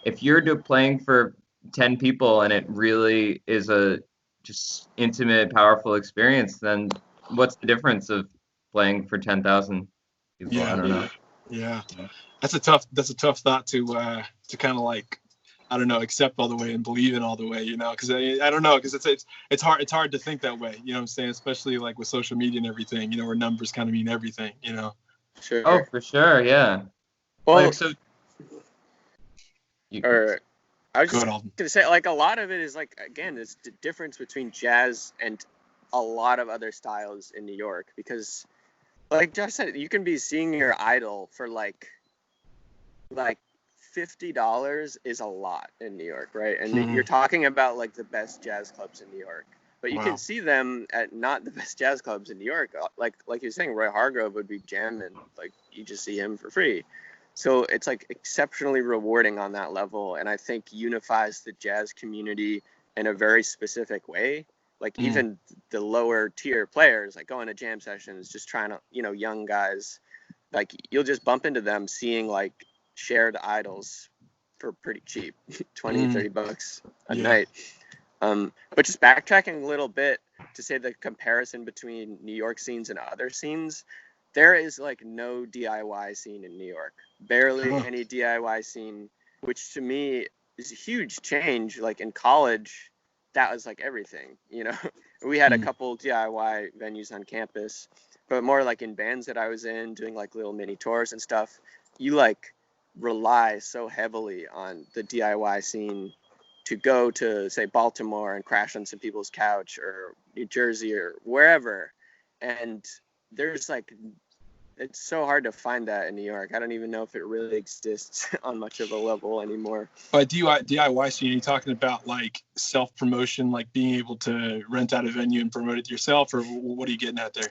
if you're playing for 10 people and it really is a just intimate, powerful experience, then what's the difference of playing for 10,000 people? Yeah, I don't know. Yeah, that's a tough thought to kind of like, I don't know, accept all the way and believe in all the way, because I don't know, because it's hard to think that way, what I'm saying, especially like with social media and everything, where numbers kind of mean everything, Sure. Oh, for sure, yeah. Well, like, so I was just gonna say, like, a lot of it is like, again, it's the difference between jazz and a lot of other styles in New York, because like Josh said, you can be seeing your idol for like $50 is a lot in New York, right? And you're talking about like the best jazz clubs in New York, but you can see them at not the best jazz clubs in New York. Like you're saying, Roy Hargrove would be jamming, like you just see him for free. So it's like exceptionally rewarding on that level, and I think unifies the jazz community in a very specific way. Like even the lower tier players, like going to jam sessions, just trying to, young guys, like you'll just bump into them seeing like shared idols for pretty cheap, 20, $30 a night. But just backtracking a little bit to say the comparison between New York scenes and other scenes, there is like no DIY scene in New York, barely any DIY scene, which to me is a huge change. Like in college, that was like everything, we had a couple DIY venues on campus, but more like in bands that I was in, doing like little mini tours and stuff, you like rely so heavily on the DIY scene to go to, say, Baltimore and crash on some people's couch, or New Jersey or wherever. And there's like, it's so hard to find that in New York. I don't even know if it really exists on much of a level anymore. By DIY scene, are you talking about like self-promotion, like being able to rent out a venue and promote it yourself, or what are you getting at there?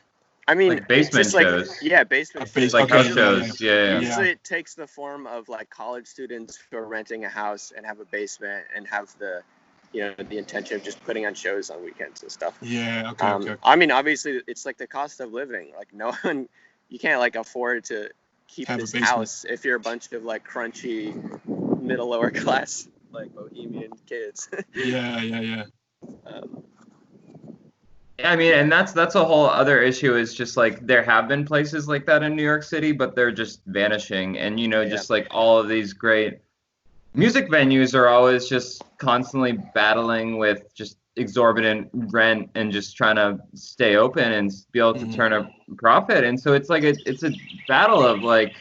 I mean, like basement shows. Basement shows. Like house shows. Yeah. Usually it takes the form of like college students who are renting a house and have a basement and have the, the intention of just putting on shows on weekends and stuff. Yeah. Okay. I mean, obviously it's like the cost of living. Like no one, you can't like afford to keep this house if you're a bunch of like crunchy middle lower class like bohemian kids. Yeah. I mean, and that's a whole other issue, is just like there have been places like that in New York City, but they're just vanishing. And, just like all of these great music venues are always just constantly battling with just exorbitant rent and just trying to stay open and be able to turn a profit. And so it's like it's a battle of like,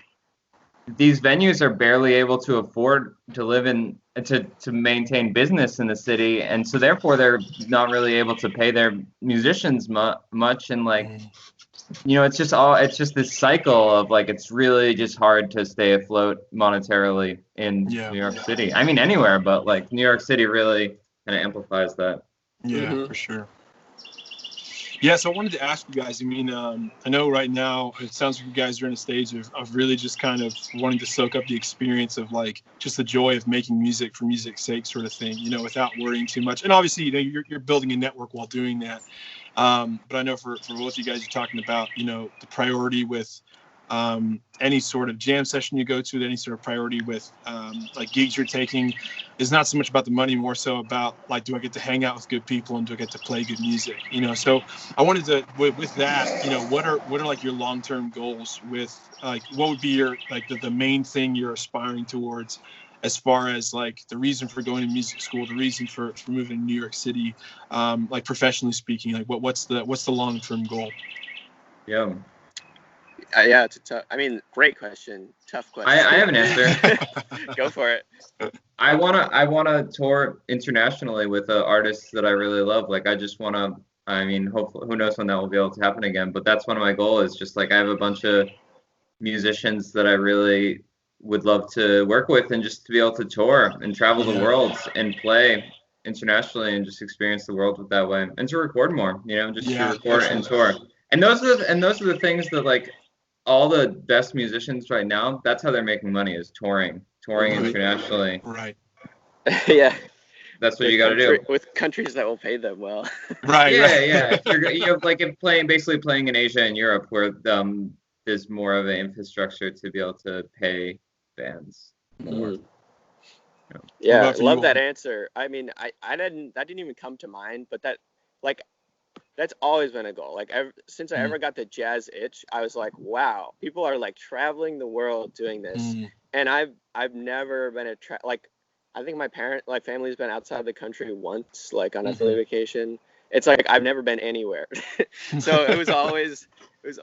these venues are barely able to afford to live in, to maintain business in the city, and so therefore they're not really able to pay their musicians much, and like it's just this cycle of like, it's really just hard to stay afloat monetarily in New York City. I mean anywhere, but like New York City really kind of amplifies that. For sure. Yeah, so I wanted to ask you guys, I mean, I know right now it sounds like you guys are in a stage of really just kind of wanting to soak up the experience of like just the joy of making music for music's sake sort of thing, without worrying too much. And obviously, you're building a network while doing that. But I know for both you guys, you're talking about, the priority with any sort of jam session you go to, any sort of priority with like gigs you're taking is not so much about the money, more so about like, do I get to hang out with good people and do I get to play good music? So I wanted to, with that, what are like your long-term goals with like, what would be your, like the main thing you're aspiring towards as far as like the reason for going to music school, the reason for moving to New York City, like professionally speaking, like what's the long-term goal? Yeah. Yeah, it's a tough. I mean, great question. Tough question. I have an answer. Go for it. I wanna tour internationally with artists that I really love. Like I just wanna. I mean, hopefully, who knows when that will be able to happen again. But that's one of my goals. Just like I have a bunch of musicians that I really would love to work with, and just to be able to tour and travel the world and play internationally and just experience the world with that way, and to record more. Just to record and tour. And those are the things that like all the best musicians right now. That's how they're making money, is touring internationally. Right. Yeah. That's what you got to do with countries that will pay them well. Right. Yeah. If basically playing in Asia and Europe, where there's more of an infrastructure to be able to pay bands more. Yeah, I love that answer. I mean, that didn't even come to mind, but that's always been a goal. Like since I ever got the jazz itch, I was like, wow, people are like traveling the world doing this, and I've never been I think my family's been outside the country once, like on a family vacation. It's like I've never been anywhere, so it was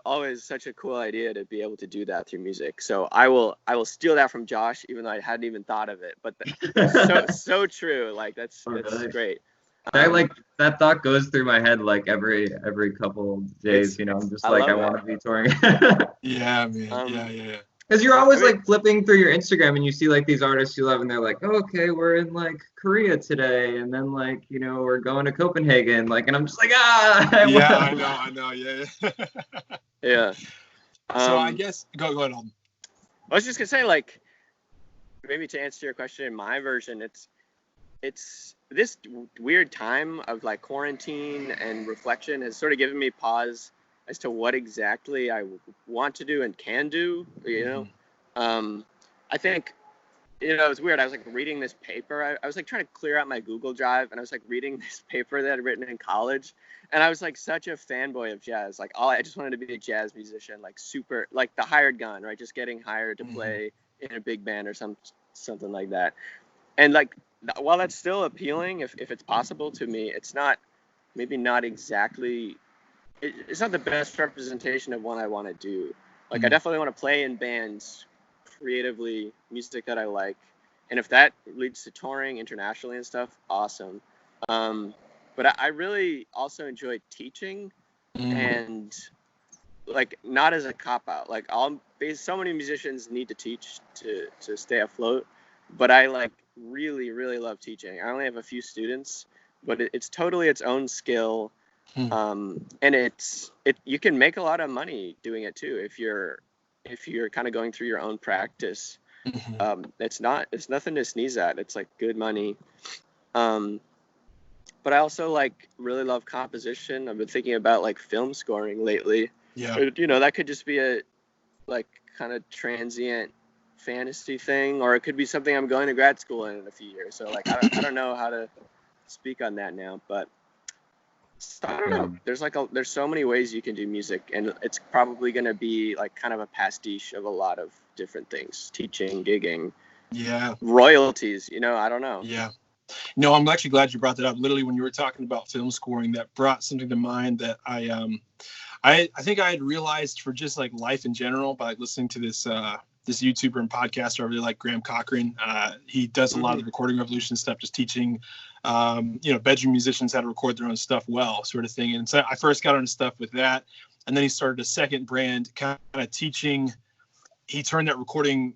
always such a cool idea to be able to do that through music. So I will steal that from Josh, even though I hadn't even thought of it. But so true. Like that's great. That thought goes through my head like every couple of days. I'm just like I want to be touring. Yeah, man. Yeah. Because you're always like flipping through your Instagram and you see like these artists you love and they're like, oh, okay, we're in like Korea today, and then like we're going to Copenhagen, like, and I'm just like I know, yeah. Yeah. So I guess go ahead, Alden. I was just gonna say, like, maybe to answer your question in my version, it's this weird time of like quarantine and reflection has sort of given me pause as to what exactly I want to do and can do, I think, it's weird. I was like reading this paper. I was like trying to clear out my Google Drive, and I was like reading this paper that I'd written in college, and I was like such a fanboy of jazz. Like I just wanted to be a jazz musician, like super, like the hired gun, right? Just getting hired to play in a big band or something like that. And like, while that's still appealing, if it's possible to me, it's not exactly, it's not the best representation of what I want to do. Like, I definitely want to play in bands creatively, music that I like. And if that leads to touring internationally and stuff, awesome. But I really also enjoy teaching, and like not as a cop-out. Like so many musicians need to teach to stay afloat, but I like really, really love teaching. I only have a few students, but it's totally its own skill. And you can make a lot of money doing it too if you're kind of going through your own practice. It's nothing to sneeze at. It's like good money. But I also like really love composition. I've been thinking about like film scoring lately. Yeah. That could just be a like kind of transient fantasy thing, or it could be something I'm going to grad school in a few years. So like I don't know how to speak on that now, but I don't know. There's so many ways you can do music, and it's probably going to be like kind of a pastiche of a lot of different things: teaching, gigging, royalties. I don't know. Yeah. No, I'm actually glad you brought that up. Literally, when you were talking about film scoring, that brought something to mind that I think I had realized for just like life in general by listening to this YouTuber and podcaster. I really like Graham Cochran. He does a lot of Recording Revolution stuff, just teaching, bedroom musicians how to record their own stuff well, sort of thing. And so I first got into stuff with that. And then he started a second brand kind of teaching. He turned that recording,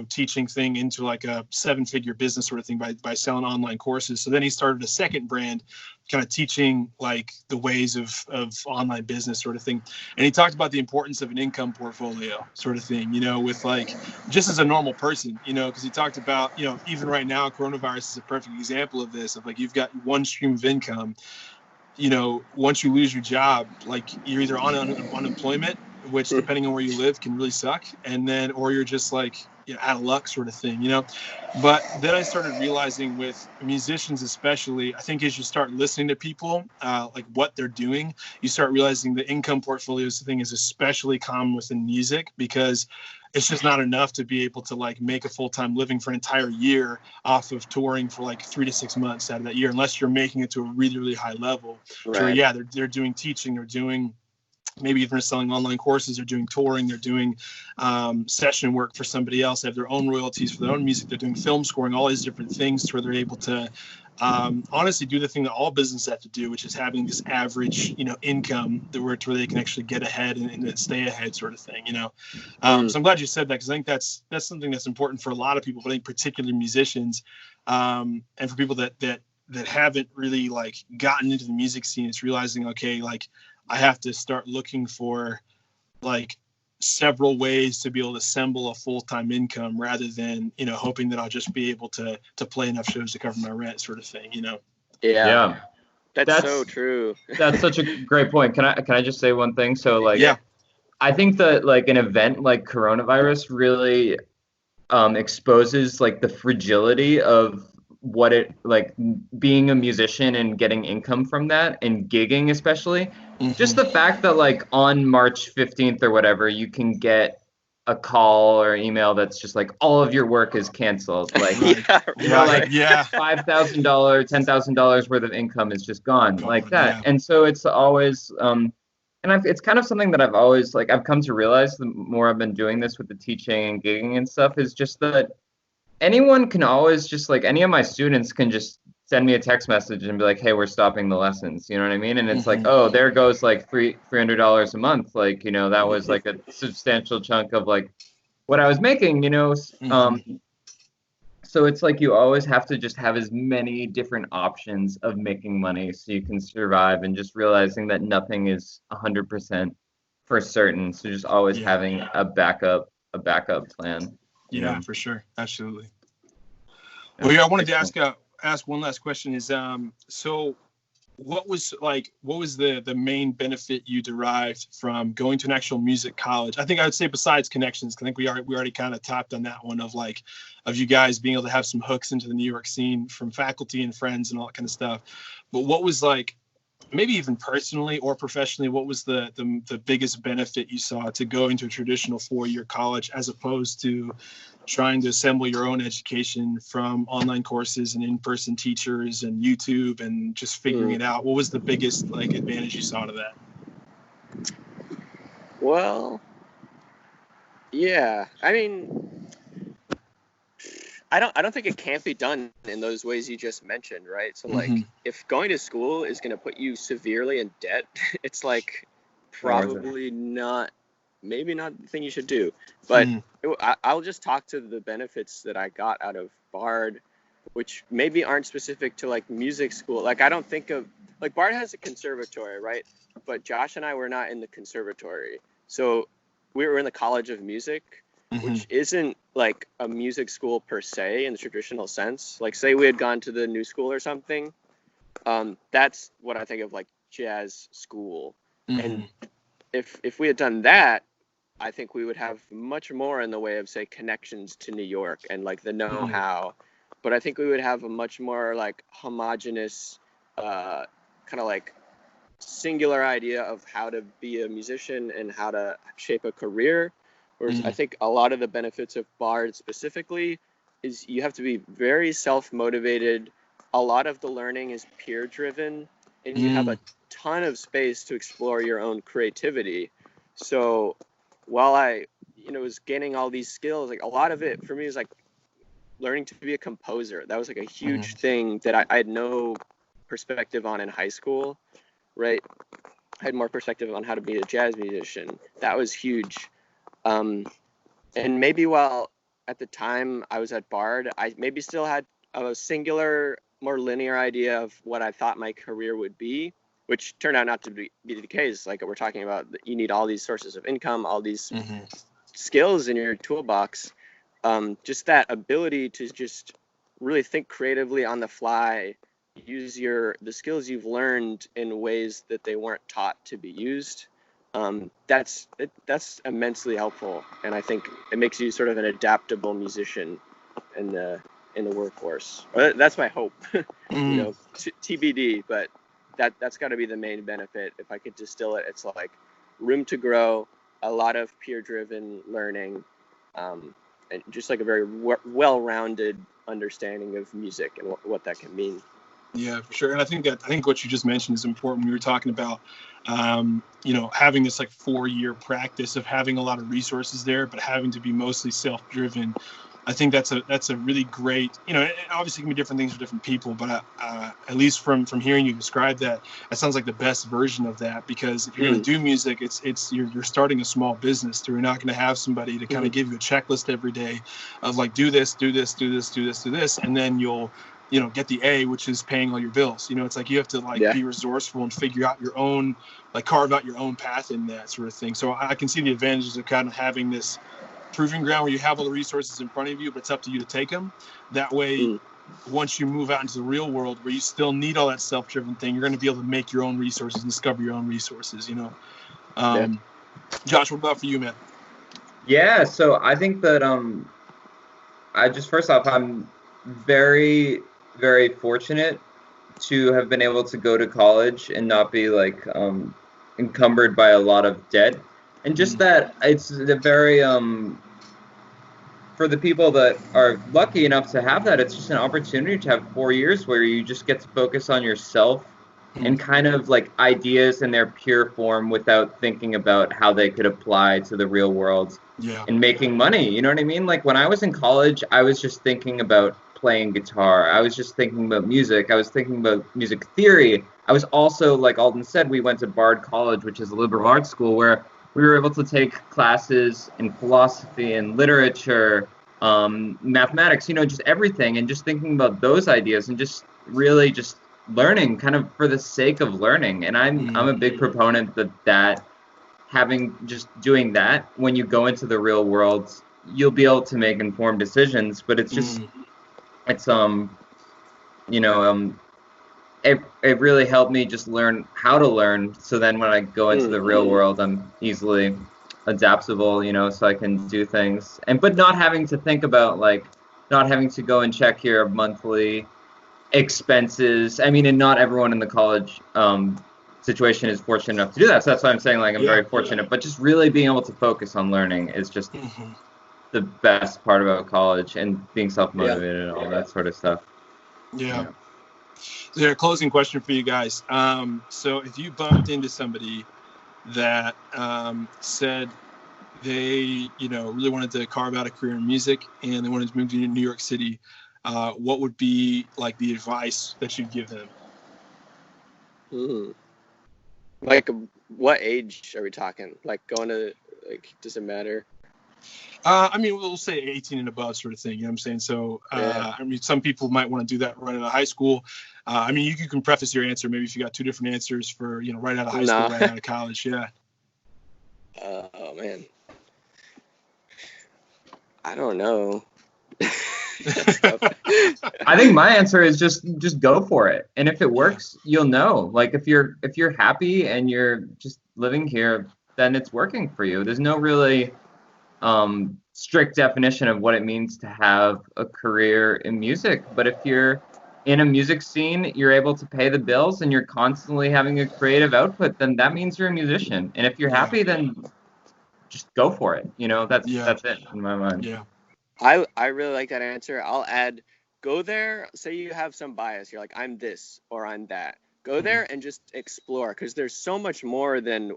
teaching thing into like a 7-figure business sort of thing by selling online courses. So then he started a second brand kind of teaching like the ways of online business sort of thing. And he talked about the importance of an income portfolio sort of thing, with like just as a normal person, because he talked about, even right now, coronavirus is a perfect example of this, of like you've got one stream of income. Once you lose your job, like you're either on unemployment, which depending on where you live can really suck, or you're just like out of luck sort of thing, But then I started realizing with musicians especially, I think as you start listening to people, like what they're doing, you start realizing the income portfolios thing is especially common within music, because it's just not enough to be able to like make a full-time living for an entire year off of touring for like 3 to 6 months out of that year, unless you're making it to a really, really high level. Right. So they're doing teaching, they're doing maybe even selling online courses, they're doing touring, they're doing session work for somebody else. They have their own royalties for their own music. They're doing film scoring, all these different things where they're able to honestly do the thing that all businesses have to do, which is having this average, income where they can actually get ahead and stay ahead sort of thing, So I'm glad you said that, because I think that's something that's important for a lot of people, but I think particularly musicians, and for people that haven't really like gotten into the music scene. It's realizing, okay, like I have to start looking for like several ways to be able to assemble a full-time income, rather than, hoping that I'll just be able to play enough shows to cover my rent sort of thing, Yeah. That's so true. That's such a great point. Can I just say one thing? So like, yeah, I think that like an event like coronavirus really exposes like the fragility of what it like being a musician and getting income from that, and gigging especially. Just the fact that like on March 15th or whatever, you can get a call or email that's just like all of your work is canceled. Like, like $5,000, $10,000 worth of income is just gone like that. Yeah. And so it's always it's kind of something that I've always like I've come to realize the more I've been doing this with the teaching and gigging and stuff, is just that anyone can always just like any of my students can just send me a text message and be like, hey, we're stopping the lessons. You know what I mean? And it's like, oh, there goes like $300 a month. Like, that was like a substantial chunk of like what I was making, so it's like you always have to just have as many different options of making money so you can survive, and just realizing that nothing is 100% for certain. So just always having a backup plan. Yeah, for sure. Absolutely. Well, yeah, I wanted to ask one last question is, so what was the main benefit you derived from going to an actual music college? I think I would say besides connections, 'cause I think we already kind of tapped on that one of you guys being able to have some hooks into the New York scene from faculty and friends and all that kind of stuff. But what was like, maybe even personally or professionally, what was the biggest benefit you saw to going to a traditional 4-year college, as opposed to trying to assemble your own education from online courses and in-person teachers and YouTube and just figuring it out? What was the biggest like advantage you saw to that? Well, yeah, I mean, I don't think it can't be done in those ways you just mentioned, right? So like, if going to school is going to put you severely in debt, it's like probably maybe not the thing you should do. But I'll just talk to the benefits that I got out of Bard, which maybe aren't specific to like music school. Like, I don't think of like Bard has a conservatory, right? But Josh and I were not in the conservatory. So we were in the College of Music, which isn't like a music school per se in the traditional sense. Like, say we had gone to the New School or something, that's what I think of like jazz school. And if we had done that, I think we would have much more in the way of, say, connections to New York and like the know-how. But I think we would have a much more like homogenous, kind of like singular idea of how to be a musician and how to shape a career. Whereas I think a lot of the benefits of Bard specifically is you have to be very self-motivated. A lot of the learning is peer-driven, and you have a ton of space to explore your own creativity. So while I, was gaining all these skills, like a lot of it for me is like learning to be a composer. That was like a huge thing that I had no perspective on in high school, right? I had more perspective on how to be a jazz musician. That was huge. And maybe while at the time I was at Bard, I maybe still had a singular, more linear idea of what I thought my career would be, which turned out not to be the case. Like we're talking about, you need all these sources of income, all these skills in your toolbox. Just that ability to just really think creatively on the fly, use the skills you've learned in ways that they weren't taught to be used. That's immensely helpful, and I think it makes you sort of an adaptable musician in the workforce. That's my hope. TBD, but that's got to be the main benefit. If I could distill it, it's like room to grow, a lot of peer-driven learning, and just like a very well-rounded understanding of music and what that can mean. Yeah, for sure. And I think what you just mentioned is important. We were talking about, having this like 4-year practice of having a lot of resources there, but having to be mostly self-driven. I think that's a really great, it obviously can be different things for different people, but at least from hearing you describe that, that sounds like the best version of that, because if you're going to do music, you're starting a small business. So you're not going to have somebody to kind of give you a checklist every day of like, do this, do this, do this, do this, do this. And then you'll, get the A, which is paying all your bills. It's like you have to like be resourceful and figure out your own, like carve out your own path in that sort of thing. So I can see the advantages of kind of having this proving ground where you have all the resources in front of you, but it's up to you to take them. That way, once you move out into the real world where you still need all that self-driven thing, you're going to be able to make your own resources and discover your own resources, Josh, what about for you, man? Yeah, so I think that first off, I'm very, very fortunate to have been able to go to college and not be like encumbered by a lot of debt. And just that it's a very for the people that are lucky enough to have that, it's just an opportunity to have 4 years where you just get to focus on yourself and kind of like ideas in their pure form without thinking about how they could apply to the real world and making money. You know what I mean? Like when I was in college, I was just thinking about playing guitar. I was just thinking about music. I was thinking about music theory. I was also, like Alden said, we went to Bard College, which is a liberal arts school, where we were able to take classes in philosophy and literature, mathematics, just everything, and just thinking about those ideas and just really just learning kind of for the sake of learning. And I'm a big proponent that having just doing that, when you go into the real world, you'll be able to make informed decisions, but it's just it really helped me just learn how to learn. So then when I go into the real world, I'm easily adaptable, so I can do things. But not having to think about not having to go and check your monthly expenses. I mean, and not everyone in the college situation is fortunate enough to do that. So that's why I'm saying I'm very fortunate. But just really being able to focus on learning is just the best part about college, and being self-motivated and all that sort of stuff. Yeah. So, closing question for you guys. So if you bumped into somebody that said they, really wanted to carve out a career in music and they wanted to move to New York City, what would be like the advice that you'd give them? Like, what age are we talking? Like, going to, does it matter? I mean, we'll say 18 and above sort of thing. You know what I'm saying? So, I mean, some people might want to do that right out of high school. I mean, you can preface your answer. Maybe if you got two different answers for, right out of high school, right out of college. Yeah. Oh, man. I don't know. I think my answer is just go for it. And if it works, you'll know. Like if you're happy and you're just living here, then it's working for you. There's no really strict definition of what it means to have a career in music. But if you're in a music scene, you're able to pay the bills and you're constantly having a creative output, then that means you're a musician. And if you're happy, then just go for it. That's it in my mind. Yeah. I really like that answer. I'll add, go there. Say you have some bias. You're like, I'm this or I'm that. Go there and just explore, because there's so much more than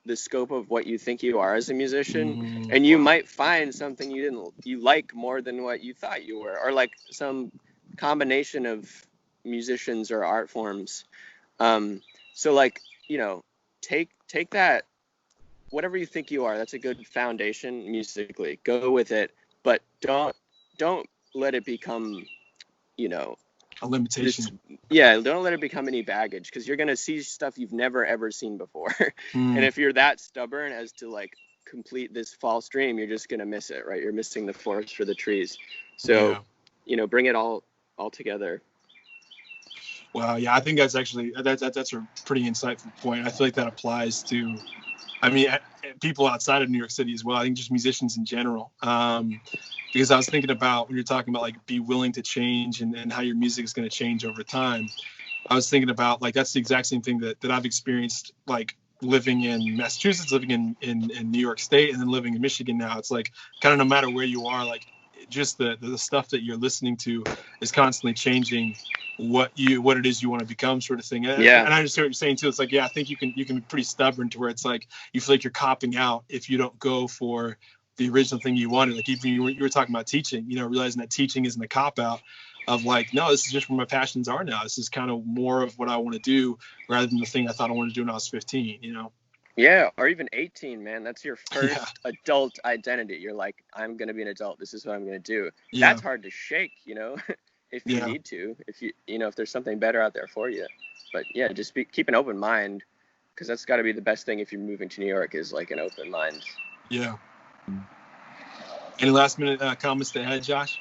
the scope of what you think you are as a musician, and you might find something you like more than what you thought you were, or like some combination of musicians or art forms. So take that, whatever you think you are, that's a good foundation musically. Go with it, but don't let it become, a limitation. Don't let it become any baggage, because you're going to see stuff you've never ever seen before. And if you're that stubborn as to complete this false dream, you're just going to miss it, right? You're missing the forest for the trees. So, bring it all together. Well, yeah, I think that's actually, that's a pretty insightful point. I feel like that applies to, people outside of New York City as well. I think just musicians in general. Because I was thinking about, when you're talking about be willing to change and how your music is going to change over time, I was thinking about that's the exact same thing that I've experienced, living in Massachusetts, living in New York State, and then living in Michigan now. It's kind of no matter where you are, just the stuff that you're listening to is constantly changing what it is you want to become, sort of thing. And I understand what you're saying too. It's like, I think you can be pretty stubborn to where it's like you feel like you're copping out if you don't go for the original thing you wanted. Like even you were talking about teaching, realizing that teaching isn't a cop out of like, no, this is just where my passions are now. This is kind of more of what I want to do rather than the thing I thought I wanted to do when I was 15, Yeah, or even 18, man. That's your first adult identity. You're like, I'm going to be an adult. This is what I'm going to do. Yeah. That's hard to shake, if you need to, if there's something better out there for you. But yeah, just keep an open mind, because that's got to be the best thing if you're moving to New York, is like an open mind. Yeah. Any last minute comments to add, Josh?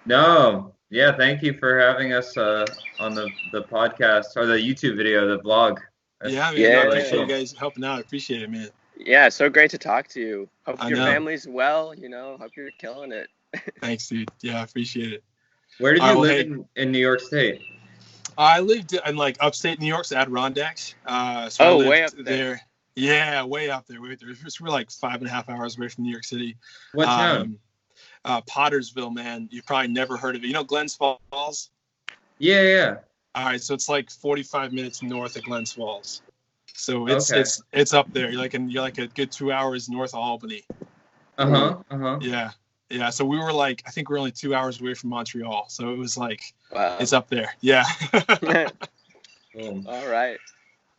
No. Yeah, thank you for having us on the podcast, or the YouTube video, the vlog. I appreciate you guys helping out. I appreciate it, man. Yeah, so great to talk to you. Hope your family's well, hope you're killing it. Thanks, dude. Yeah, I appreciate it. Where did you live in New York State? I lived in like upstate New York's Adirondacks. Way up there. Yeah, way up there. We're like 5.5 hours away from New York City. What town? Pottersville, man. You've probably never heard of it. You know Glens Falls? Yeah. All right, so it's like 45 minutes north of Glens Falls. So it's up there. You're like a good 2 hours north of Albany. Yeah. So we were like, I think we're only 2 hours away from Montreal. So it was like, It's up there. Yeah. All right. All right.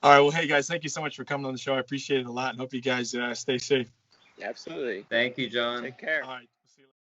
Well, hey guys, thank you so much for coming on the show. I appreciate it a lot, and hope you guys stay safe. Absolutely. Thank you, John. Take care. All right.